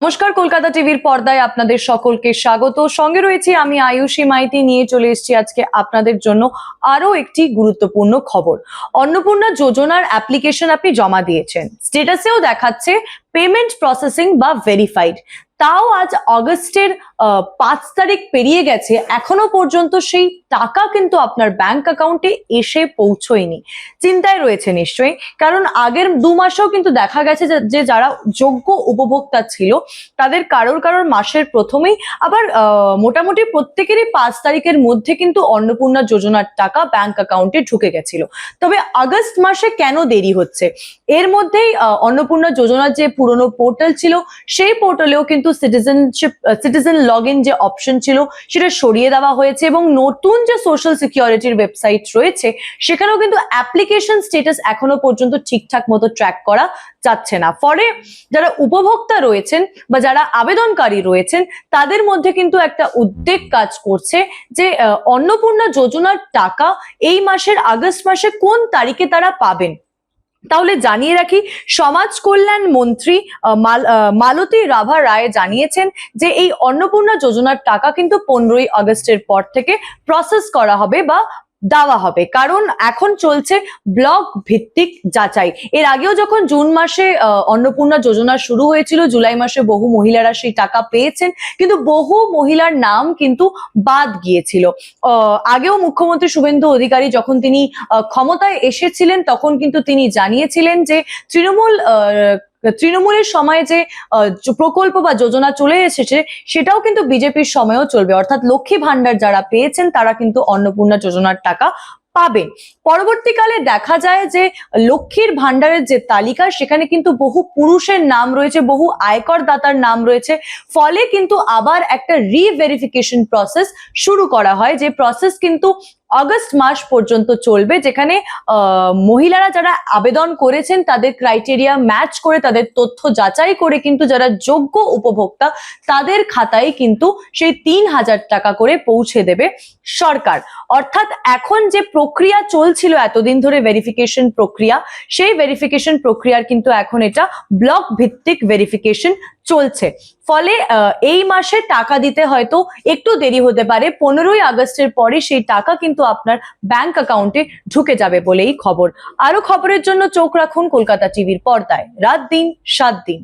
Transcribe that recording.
নমস্কার, কলকাতা টিভির পর্দায় আপনাদের সকলকে স্বাগত। সঙ্গে রয়েছি আমি আয়ুষী মাইতি। নিয়ে চলে এসেছি আজকে আপনাদের জন্য আরো একটি গুরুত্বপূর্ণ খবর। অন্নপূর্ণা যোজনার অ্যাপ্লিকেশন আপনি জমা দিয়েছেন, স্ট্যাটাসেও দেখাচ্ছে পেমেন্ট প্রসেসিং বা ভেরিফাইড। তাও আজ অগস্টের 5 তারিখ পেরিয়ে গেছে, এখনো পর্যন্ত সেই টাকা কিন্তু আপনার ব্যাংক অ্যাকাউন্টে এসে পৌঁছয়নি। চিন্তায় রয়েছে নিশ্চয়ই, কারণ আগের 2 মাসেও কিন্তু দেখা গেছে যে যারা যোগ্য উপভোক্তা ছিল তাদের কারোর মাসের প্রথমেই আবার মোটামুটি প্রত্যেকেরই 5 তারিখের মধ্যে কিন্তু অন্নপূর্ণা যোজনার টাকা ব্যাংক অ্যাকাউন্টে ঢুকে গেছিল। তবে আগস্ট মাসে কেন দেরি হচ্ছে? এর মধ্যেই অন্নপূর্ণা যোজনার যে পুরনো পোর্টাল ছিল সেই পোর্টালেও কিন্তু সিটিজেন লগ ইন যে অপশন ছিল সেটা সরিয়ে দেওয়া হয়েছে, এবং নতুন যে সোশ্যাল সিকিউরিটির ওয়েবসাইট রয়েছে সেখানেও কিন্তু অ্যাপ্লিকেশন স্ট্যাটাস এখনো পর্যন্ত ঠিকঠাক মতো ট্র্যাক করা যাচ্ছে না। ফলে যারা উপভোক্তা রয়েছেন বা যারা আবেদনকারী রয়েছেন তাদের মধ্যে কিন্তু একটা উদ্বেগ কাজ করছে যে অন্নপূর্ণা যোজনার টাকা এই মাসের আগস্ট মাসে কোন তারিখে তারা পাবেন। তাহলে জানিয়ে রাখি, সমাজ কল্যাণ মন্ত্রী মালতী রাভা রায় জানিয়েছেন যে এই অন্নপূর্ণা যোজনার টাকা কিন্তু 15ই আগস্টের পর থেকে প্রসেস করা হবে বা দেওয়া হবে, কারণ এখন চলছে ব্লক ভিত্তিক যাচাই। এর আগেও যখন জুন মাসে অন্নপূর্ণা যোজনা শুরু হয়েছিল, জুলাই মাসে বহু মহিলারা সেই টাকা পেয়েছেন, কিন্তু বহু মহিলার নাম কিন্তু বাদ গিয়েছিল। আগেও মুখ্যমন্ত্রী শুভেন্দু অধিকারী যখন তিনি ক্ষমতায় এসেছিলেন তখন কিন্তু তিনি জানিয়েছিলেন যে তৃণমূলের সময়ে যে প্রকল্প বা যোজনা চলে এসেছে সেটাও কিন্তু বিজেপির সময়েও চলবে, অর্থাৎ লক্ষ্মী ভান্ডার যারা পেয়েছেন তারা কিন্তু অন্নপূর্ণা যোজনার টাকা পাবেন। পরবর্তীকালে দেখা যায় যে লক্ষ্মীর ভান্ডারের যে তালিকা সেখানে কিন্তু বহু পুরুষের নাম রয়েছে, বহু আয়কর দাতার নাম রয়েছে। ফলে কিন্তু আবার একটা রিভেরিফিকেশন প্রসেস শুরু করা হয়, যে প্রসেস কিন্তু আগস্ট মাস পর্যন্ত চলবে, যেখানে মহিলারা যারা আবেদন করেছেন তাদের ক্রাইটেরিয়া ম্যাচ করে, তাদের তথ্য যাচাই করে কিন্তু যারা যোগ্য উপভোক্তা তাদের খাতায় কিন্তু সেই 3000 টাকা করে পৌঁছে দেবে সরকার। অর্থাৎ এখন যে প্রক্রিয়া চলছিল এতদিন ধরে ভেরিফিকেশন প্রক্রিয়া, সেই ভেরিফিকেশন প্রক্রিয়ার কিন্তু এখন এটা ব্লক ভিত্তিক ভেরিফিকেশন চলছে। ফলে এই মাসে টাকা দিতে হয়তো একটু দেরি হতে পারে, 15ই আগস্টের পরে সেই টাকা কিন্তু আপনার ব্যাংক অ্যাকাউন্টে ঢুকে যাবে বলেই খবর। আরো খবরের জন্য চোখ রাখুন কলকাতা টিভির পর্দায়, রাত দিন 7 দিন।